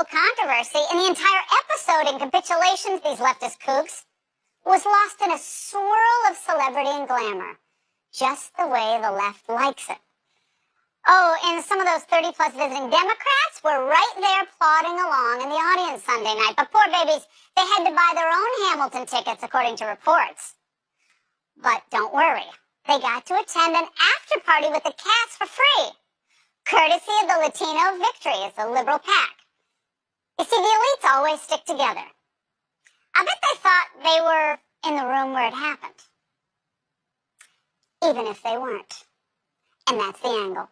controversy, and the entire episode in capitulation to these leftist kooks was lost in a swirl of celebrity and glamour, just the way the left likes it. Oh, and some of those 30-plus visiting Democrats were right there plodding along in the audience Sunday night. But poor babies, they had to buy their own Hamilton tickets, according to reports. But don't worry, they got to attend an after-party with the cats for free, courtesy of the Latino Victory, the liberal PAC. You see, the elites always stick together. I bet they thought they were in the room where it happened, even if they weren't. And that's the angle.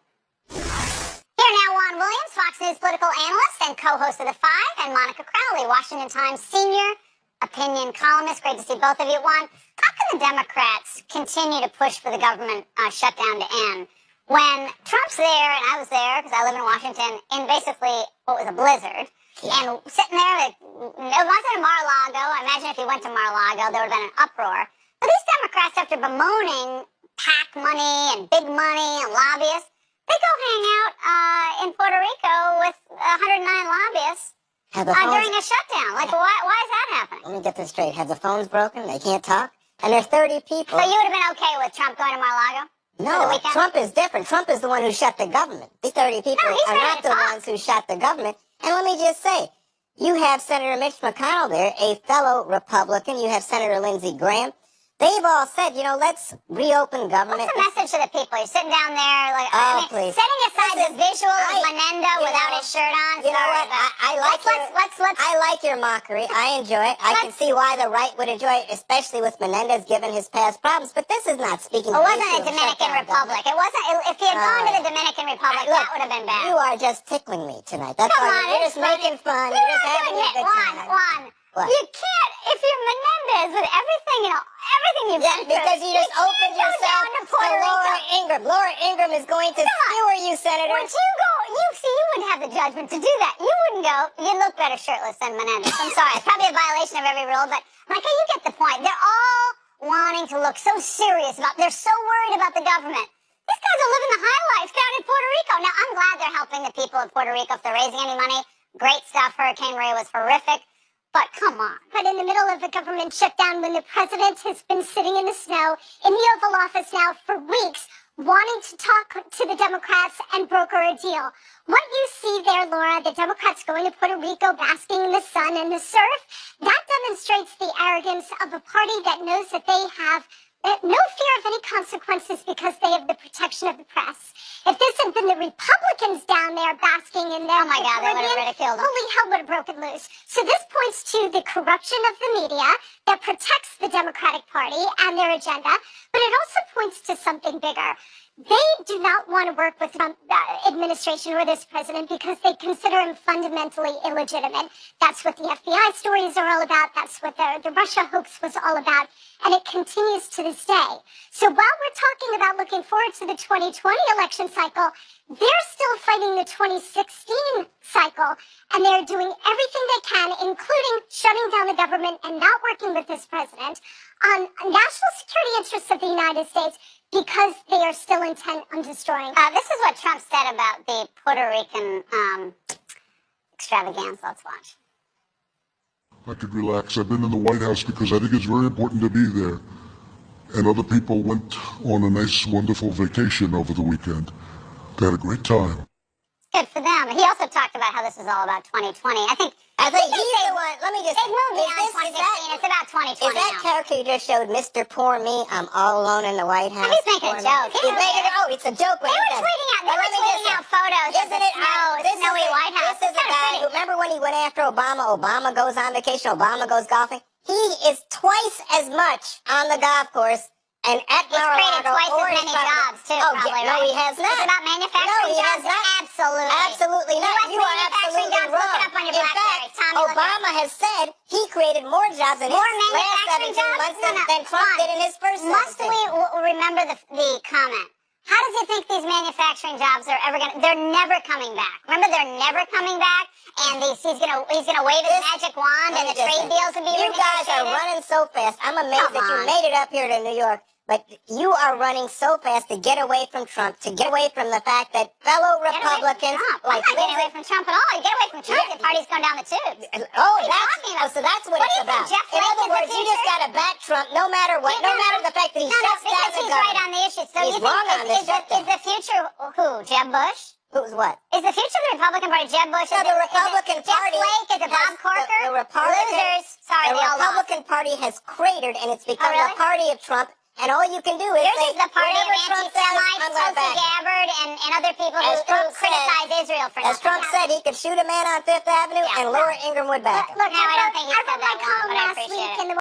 Here now, Juan Williams, Fox News political analyst and co-host of The Five, and Monica Crowley, Washington Times senior opinion columnist. Great to see both of you. Juan, how can the Democrats continue to push for the government shutdown to end when Trump's there, and I was there because I live in Washington, in basically what was a blizzard, and sitting there, it wasn't in Mar-a-Lago. I imagine if he went to Mar-a-Lago, there would have been an uproar. But these Democrats, after bemoaning PAC money and big money and lobbyists, they go hang out in Puerto Rico with 109 lobbyists during a shutdown. Like, why is that happening? Let me get this straight. Have the phones broken? They can't talk? And there's 30 people. So you would have been okay with Trump going to Mar-a-Lago? No, Trump is different. Trump is the one who shut the government. These 30 people are not the ones who shut the government. And let me just say, you have Senator Mitch McConnell there, a fellow Republican. You have Senator Lindsey Graham. They've all said, let's reopen government. What's the message to the people? You're sitting down there, like, please. Setting aside the visual of Menendez without his shirt on. You know what? I like your mockery. I enjoy it. I can see why the right would enjoy it, especially with Menendez given his past problems. But this is not speaking. It wasn't the Dominican Republic. It wasn't. If he had gone to the Dominican Republic, that would have been bad. You are just tickling me tonight. That's all. You're just making fun. You're just having a good time. Juan. What? You can't, if you're Menendez with everything, everything you've been through. Because you just opened yourself to Laura Ingraham. Laura Ingraham is going to skewer you, Senator. Would you go, you wouldn't have the judgment to do that. You wouldn't go, you'd look better shirtless than Menendez. I'm sorry, it's probably a violation of every rule, but Micah, you get the point. They're all wanting to look so serious they're so worried about the government. These guys are living the high life down in Puerto Rico. Now, I'm glad they're helping the people of Puerto Rico if they're raising any money. Great stuff. Hurricane Maria was horrific. But come on. But in the middle of the government shutdown, when the president has been sitting in the snow in the Oval Office now for weeks, wanting to talk to the Democrats and broker a deal. What you see there, Laura, the Democrats going to Puerto Rico, basking in the sun and the surf, that demonstrates the arrogance of a party that knows that they have no fear of any consequences because they have the protection of the press. If this had been the Republicans down there basking in their they would have ridiculed them. Holy hell would have broken loose. So this points to the corruption of the media that protects the Democratic Party and their agenda, but it also points to something bigger. They do not want to work with Trump administration or this president because they consider him fundamentally illegitimate. That's what the FBI stories are all about. That's what the Russia hoax was all about. And it continues to this day. So while we're talking about looking forward to the 2020 election cycle, they're still fighting the 2016 cycle. And they're doing everything they can, including shutting down the government and not working with this president on national security interests of the United States because they are still intent on destroying. This is what Trump said about the Puerto Rican extravaganza. Let's watch. I could relax. I've been in the White House because I think it's very important to be there. And other people went on a nice, wonderful vacation over the weekend. They had a great time. Good for them. He also talked about how this is all about 2020. I think he's the one. Let me just. They've moved beyond 2016. It's about 2020 Is that character you just showed, Mr. Poor Me, I'm all alone in the White House? He's making a joke. He's making it. Oh, it's a joke. They were tweeting out photos of the snowy White House. This is a guy who, remember when he went after Obama? Obama goes on vacation. Obama goes golfing. He is twice as much on the golf course. And at he's created twice as many jobs, too, probably, no, right? he has not. It's about manufacturing jobs? Absolutely. Absolutely not. You are absolutely wrong. Look it up on your BlackBerry. In fact, Obama has said he created more jobs in his last 17 months than Trump did in his first 17. Must we remember the comment? How does he think these manufacturing jobs are ever going to... They're never coming back. Remember, they're never coming back? And he's gonna wave his magic wand and the trade deals will be You guys are running so fast. I'm amazed that you made it up here to New York. But you are running so fast to get away from Trump, to get away from the fact that fellow Republicans I'm not getting away from Trump at all. You get away from Trump, the party's going down the tubes. So that's what it's about. In other words, you just got to back Trump no matter what, no matter the fact that he shuts down the because he's right on the issue. So he's you think wrong on this is the future who? Jeb Bush? Who's what? Is the future of the Republican Party Jeb Bush? No, the Republican Party. Jeff Flake? Is it Bob Corker? The Republican, Losers. Sorry, the they all Republican Party has cratered, and it's become really? the party of Trump. And all you can do is Yours say, is the party of whatever Trump says, anti-Semites, I'm going Tulsi back. Gabbard, and other people who criticize Israel for nothing. As Trump said, he could shoot a man on Fifth Avenue, and Laura Ingraham would back him. Look, now I don't think he said that one, but I appreciate it.